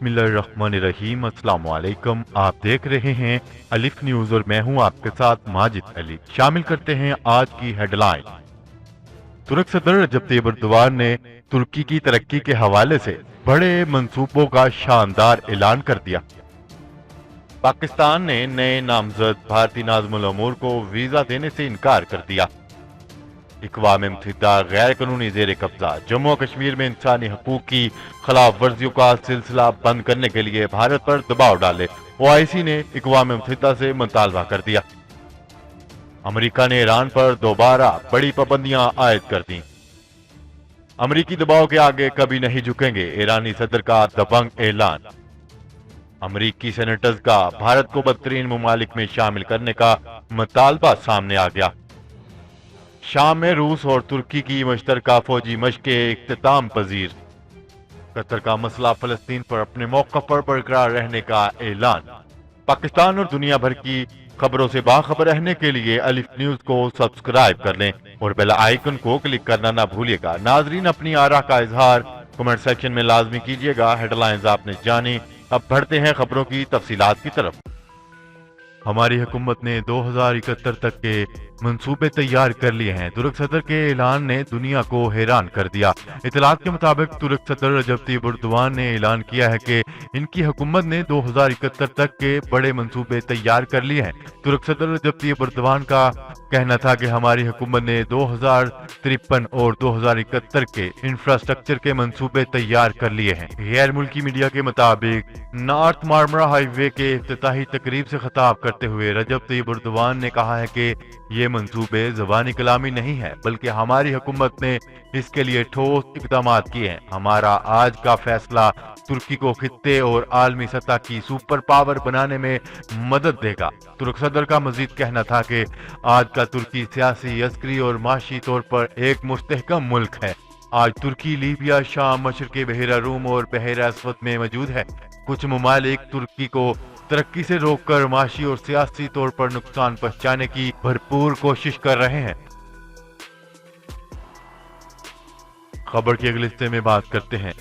बिस्मिल्लाहिर्रहमानिर्रहीम। अस्सलाम वालेकुम। आप देख रहे हैं अलिफ न्यूज और मैं हूं आपके साथ माजिद अली। शामिल करते हैं आज की हेडलाइन। तुर्क सदर रजब तैयब एर्दोगान ने तुर्की की तरक्की के हवाले से बड़े मंसूबों का शानदार ऐलान कर दिया। पाकिस्तान ने नए नामजद भारतीय नाज़िमुल अमूर को वीजा देने से इनकार कर दिया। इक़वाम मुत्तहिदा गैर कानूनी ज़ेर कब्जा जम्मू और कश्मीर में इंसानी हकूक की खिलाफ वर्जियों का सिलसिला बंद करने के लिए भारत पर दबाव डाले ओआईसी ने इक़वाम मुत्तहिदा से मुतालबा कर दिया। अमेरिका ने ईरान पर दोबारा बड़ी पाबंदियां आयद कर दी। अमेरिकी दबाव के आगे कभी नहीं झुकेंगे, ईरानी सदर का दबंग ऐलान। अमेरिकी सेनेटर्स का भारत को बदतरीन ममालिक में शामिल करने का मुतालबा सामने आ गया। शाम में रूस और तुर्की की मुश्तरका फौजी मशक़ें इख्तिताम पजीर। कतर का मसला फलस्तीन पर अपने मौक़िफ़ पर बरकरार रहने का ऐलान। पाकिस्तान और दुनिया भर की खबरों से बाखबर रहने के लिए अलिफ न्यूज को सब्सक्राइब कर लें और बेल आइकन को क्लिक करना ना भूलिएगा। नाजरीन, अपनी आरा का इजहार कमेंट सेक्शन में लाजमी कीजिएगा। हेडलाइंस आपने जानी, अब बढ़ते हैं खबरों की तफसीलात की तरफ। हमारी हुकूमत ने 2071 तक के मंसूबे तैयार कर लिए हैं। तुर्क सदर के ऐलान ने दुनिया को हैरान कर दिया। इतलात के मुताबिक तुर्क सदर रजब तैयब एर्दोगान ने ऐलान किया है कि इनकी हुकूमत ने 2071 तक के बड़े मंसूबे तैयार कर लिए हैं। तुर्क सदर रजब तैयब एर्दोगान का कहना था कि हमारी हुकूमत ने 2053 और 2071 के इंफ्रास्ट्रक्चर के मंसूबे तैयार कर लिए हैं। गैर मुल्की मीडिया के मुताबिक नॉर्थ मार्मरा हाईवे के इफ्तिताही तकरीब से खिताब करते हुए रजब तैयब एर्दोगान ने कहा है कि ये मंसूबे ज़बानी कलामी नहीं है, बल्कि हमारी हुकूमत ने इसके लिए ठोस इक़दाम किए हैं। हमारा आज का फैसला तुर्की को खित्ते और आलमी सतह की सुपर पावर बनाने में मदद देगा। तुर्क सदर का मजीद कहना था कि आज का तुर्की सियासी, अस्करी और माशी तौर पर एक मुस्तहकम मुल्क है। आज तुर्की लीबिया, शाम, मशरक़ी बहरा रूम और बहरा अस्वद में मौजूद है। कुछ ममालिक तुर्की को तरक्की से रोककर माशी और सियासी तौर पर नुकसान पहुंचाने की भरपूर कोशिश कर रहे हैं। खबर के अगले हिस्से में बात करते हैं।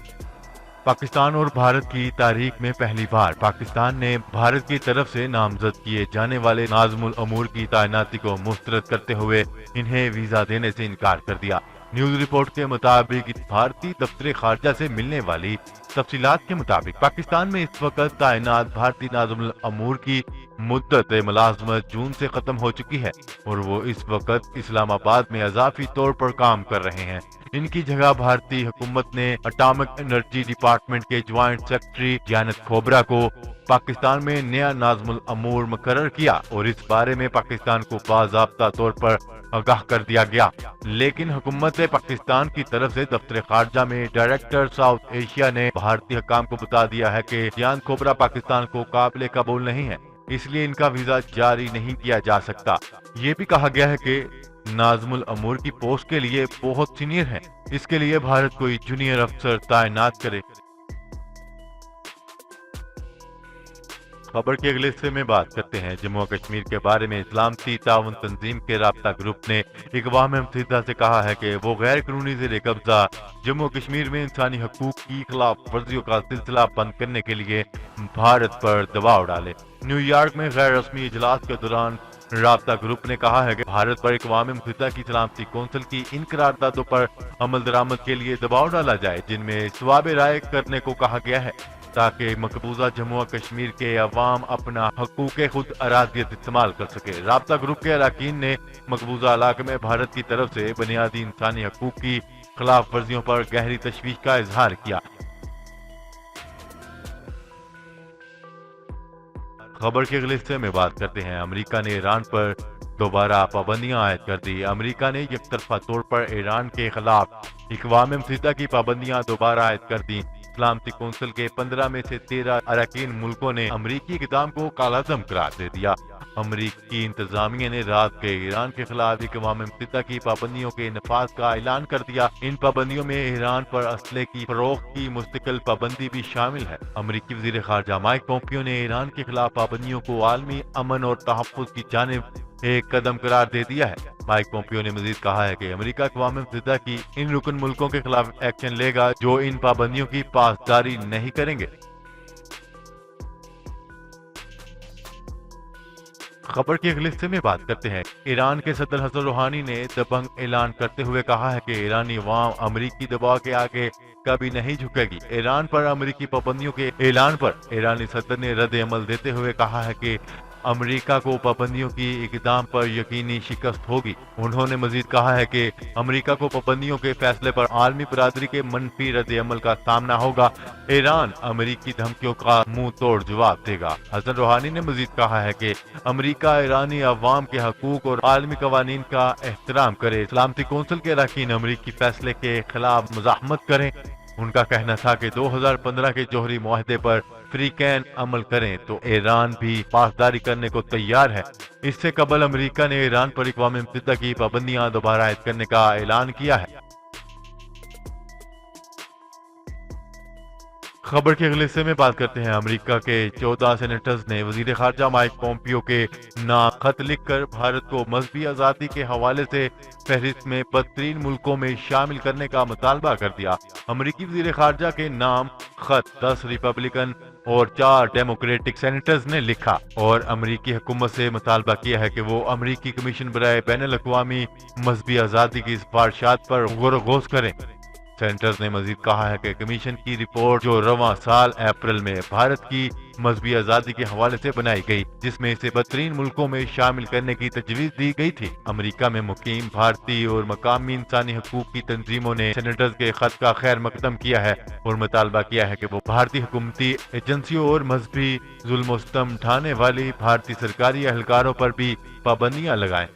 पाकिस्तान और भारत की तारीख में पहली बार पाकिस्तान ने भारत की तरफ से नामजद किए जाने वाले नाज़िमुल अमूर की तैनाती को मुस्तरद करते हुए इन्हें वीजा देने से इनकार कर दिया। न्यूज रिपोर्ट के मुताबिक भारतीय दफ्तर खारजा से मिलने वाली तफसीलात के मुताबिक पाकिस्तान में इस वक्त तैनात भारतीय नाज़िमुल अमूर की मुद्दत मुलाजमत जून से खत्म हो चुकी है और वो इस वक्त इस्लामाबाद में इजाफी तौर पर काम कर रहे हैं। इनकी जगह भारतीय हुकूमत ने एटॉमिक एनर्जी डिपार्टमेंट के ज्वाइंट सेक्रेटरी जैनत खोबरा को पाकिस्तान में नया नाज़िमुल अमूर मुकर्रर किया और इस बारे में पाकिस्तान को बाज़ाब्ता तौर पर आगाह कर दिया गया। लेकिन हुकूमत पाकिस्तान की तरफ से दफ्तर खारजा में डायरेक्टर साउथ एशिया ने भारतीय हुकाम को बता दिया है कि जैनत खोबरा पाकिस्तान को काबिल कबूल नहीं है, इसलिए इनका वीजा जारी नहीं किया जा सकता। ये भी कहा गया है कि नाज़िमुल अमूर की पोस्ट के लिए बहुत सीनियर है, इसके लिए भारत कोई जूनियर अफसर तैनात करे। खबर के अगले हिस्से में बात करते हैं जम्मू और कश्मीर के बारे में। इस्लामी ताउन तंजीम के राब्ता ग्रुप ने इक़वाम मुत्तहिदा से कहा है कि वो गैर कानूनी ज़ेर कब्जा जम्मू और कश्मीर में इंसानी हकूक की खिलाफ वर्जियों का सिलसिला बंद करने के लिए भारत पर दबाव डाले। न्यूयॉर्क में गैर रस्मी इजलास के दौरान राब्ता ग्रुप ने कहा है कि भारत पर इक़वाम मुत्तहिदा की सलामती कौंसिल की इन करारदादों पर अमल दरामद के लिए दबाव डाला जाए जिनमें सवाब राय करने को कहा गया है, ताकि मकबूजा जम्मू और कश्मीर के अवाम अपना हकूक खुद अरादियत इस्तेमाल कर सके। राब्ता ग्रुप के अरकान ने मकबूजा इलाके में भारत की तरफ से बुनियादी इंसानी हकूक की खिलाफ वर्जियों पर गहरी तशवीश का इजहार किया। खबर के अगले हिस्से में बात करते हैं। अमेरिका ने ईरान पर दोबारा पाबंदियां आयद कर दी। अमेरिका ने एकतरफा तौर पर ईरान के खिलाफ इक़वाम मुत्तहिदा की पाबंदियां दोबारा आयद कर दी। सलामती कौंसिल के 15 में से 13 अरकान मुल्कों ने अमरीकी इक़दाम को कालाज़म करार दे दिया। अमरीकी इंतजामिया ने रात के ईरान के खिलाफ इक़वाम मुत्तहिदा की पाबंदियों के नफाज का ऐलान कर दिया। इन पाबंदियों में ईरान पर असले की फरोख्त की मुस्तकिल पाबंदी भी शामिल है। अमरीकी वज़ीर ख़ारजा माइक पोम्पियो ने ईरान के खिलाफ पाबंदियों को आलमी अमन और तहफ़्फ़ुज़ की जानिब एक कदम करार दे दिया है। माइक पोम्पियो ने मजीद कहा है कि अमेरिका अक़वाम मुत्तहिदा की इन रुकन मुल्कों के खिलाफ एक्शन लेगा जो इन पाबंदियों की पासदारी नहीं करेंगे। خبر کے اگلے حصے میں بات کرتے ہیں۔ ایران کے صدر حسن روحانی نے دبنگ اعلان کرتے ہوئے کہا ہے کہ ایرانی عوام امریکی دباؤ کے آگے کبھی نہیں جھکے گی۔ ایران پر امریکی پابندیوں کے اعلان پر ایرانی صدر نے رد عمل دیتے ہوئے کہا ہے کہ امریکہ کو پابندیوں کی اقدام پر یقینی شکست ہوگی۔ انہوں نے مزید کہا ہے کہ امریکہ کو پابندیوں کے فیصلے پر عالمی برادری کے منفی رد عمل کا سامنا ہوگا۔ ایران امریکی دھمکیوں کا منہ توڑ جواب دے گا۔ حسن روحانی نے مزید کہا ہے کہ امریکہ ایرانی عوام کے حقوق اور عالمی قوانین کا احترام کرے۔ سلامتی کونسل کے اراکین امریکی فیصلے کے خلاف مزاحمت کریں۔ ان کا کہنا تھا کہ 2015 کے جوہری معاہدے پر فریقین عمل کریں تو ایران بھی پاسداری کرنے کو تیار ہے۔ اس سے قبل امریکہ نے ایران پر اقوام متحدہ کی پابندیاں دوبارہ عائد کرنے کا اعلان کیا ہے۔ خبر کے اگلے حصے میں بات کرتے ہیں۔ امریکہ کے 14 سینیٹرز نے وزیر خارجہ مائک پومپیو کے نام خط لکھ کر بھارت کو مذہبی آزادی کے حوالے سے فہرست میں بدترین ملکوں میں شامل کرنے کا مطالبہ کر دیا۔ امریکی وزیر خارجہ کے نام خط 10 ریپبلکن اور 4 ڈیموکریٹک سینیٹرز نے لکھا اور امریکی حکومت سے مطالبہ کیا ہے کہ وہ امریکی کمیشن برائے بین الاقوامی مذہبی آزادی کی سفارشات پر غور و خوض کریں۔ سینیٹرز نے مزید کہا ہے کہ کمیشن کی رپورٹ جو رواں سال اپریل میں بھارت کی مذہبی آزادی کے حوالے سے بنائی گئی، جس میں اسے بدترین ملکوں میں شامل کرنے کی تجویز دی گئی تھی۔ امریکہ میں مقیم بھارتی اور مقامی انسانی حقوق کی تنظیموں نے سینیٹرز کے خط کا خیر مقدم کیا ہے اور مطالبہ کیا ہے کہ وہ بھارتی حکومتی ایجنسیوں اور مذہبی ظلم و ستم ڈھانے والی بھارتی سرکاری اہلکاروں پر بھی پابندیاں لگائیں۔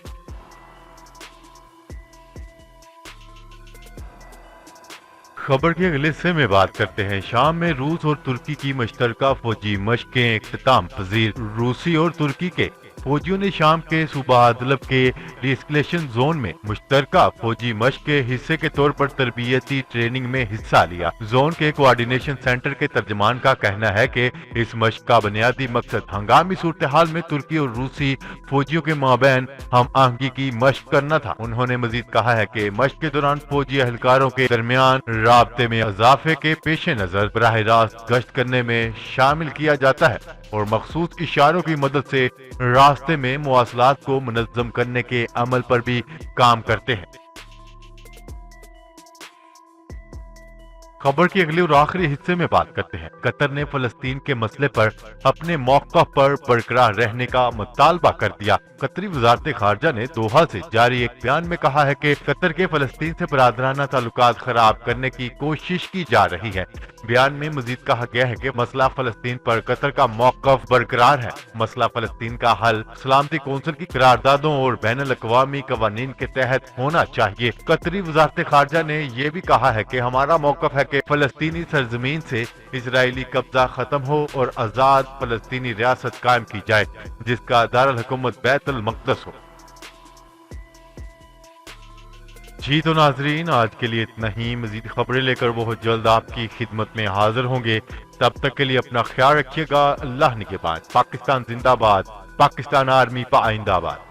خبر کے اگلے حصے میں بات کرتے ہیں۔ شام میں روس اور ترکی کی مشترکہ فوجی مشقیں اختتام پذیر۔ روسی اور ترکی کے فوجیوں نے شام کے صوبہ ادلب کے ڈی ایسکلیشن زون میں مشترکہ فوجی مشق کے حصے کے طور پر تربیتی ٹریننگ میں حصہ لیا۔ زون کے کوارڈینیشن سینٹر کے ترجمان کا کہنا ہے کہ اس مشق کا بنیادی مقصد ہنگامی صورتحال میں ترکی اور روسی فوجیوں کے مابین ہم آہنگی کی مشق کرنا تھا۔ انہوں نے مزید کہا ہے کہ مشق کے دوران فوجی اہلکاروں کے درمیان رابطے میں اضافے کے پیش نظر براہ راست گشت کرنے میں شامل کیا جاتا ہے اور مخصوص اشاروں کی مدد سے راستے میں مواصلات کو منظم کرنے کے عمل پر بھی کام کرتے ہیں۔ خبر کے اگلے اور آخری حصے میں بات کرتے ہیں۔ قطر نے فلسطین کے مسئلے پر اپنے موقف پر برقرار رہنے کا مطالبہ کر دیا۔ قطری وزارت خارجہ نے دوحہ سے جاری ایک بیان میں کہا ہے کہ قطر کے فلسطین سے برادرانہ تعلقات خراب کرنے کی کوشش کی جا رہی ہے۔ بیان میں مزید کہا گیا ہے کہ مسئلہ فلسطین پر قطر کا موقف برقرار ہے۔ مسئلہ فلسطین کا حل سلامتی کونسل کی قراردادوں اور بین الاقوامی قوانین کے تحت ہونا چاہیے۔ قطری وزارت خارجہ نے یہ بھی کہا ہے کہ ہمارا موقف ہے کہ فلسطینی سرزمین سے اسرائیلی قبضہ ختم ہو اور آزاد فلسطینی ریاست قائم کی جائے جس کا دارالحکومت بیت المقدس ہو۔ جی تو ناظرین، آج کے لیے اتنا ہی۔ مزید خبریں لے کر بہت جلد آپ کی خدمت میں حاضر ہوں گے۔ تب تک کے لیے اپنا خیال رکھیے گا۔ اللہ نگہبان۔ پاکستان زندہ باد۔ پاکستان آرمی پائندہ باد۔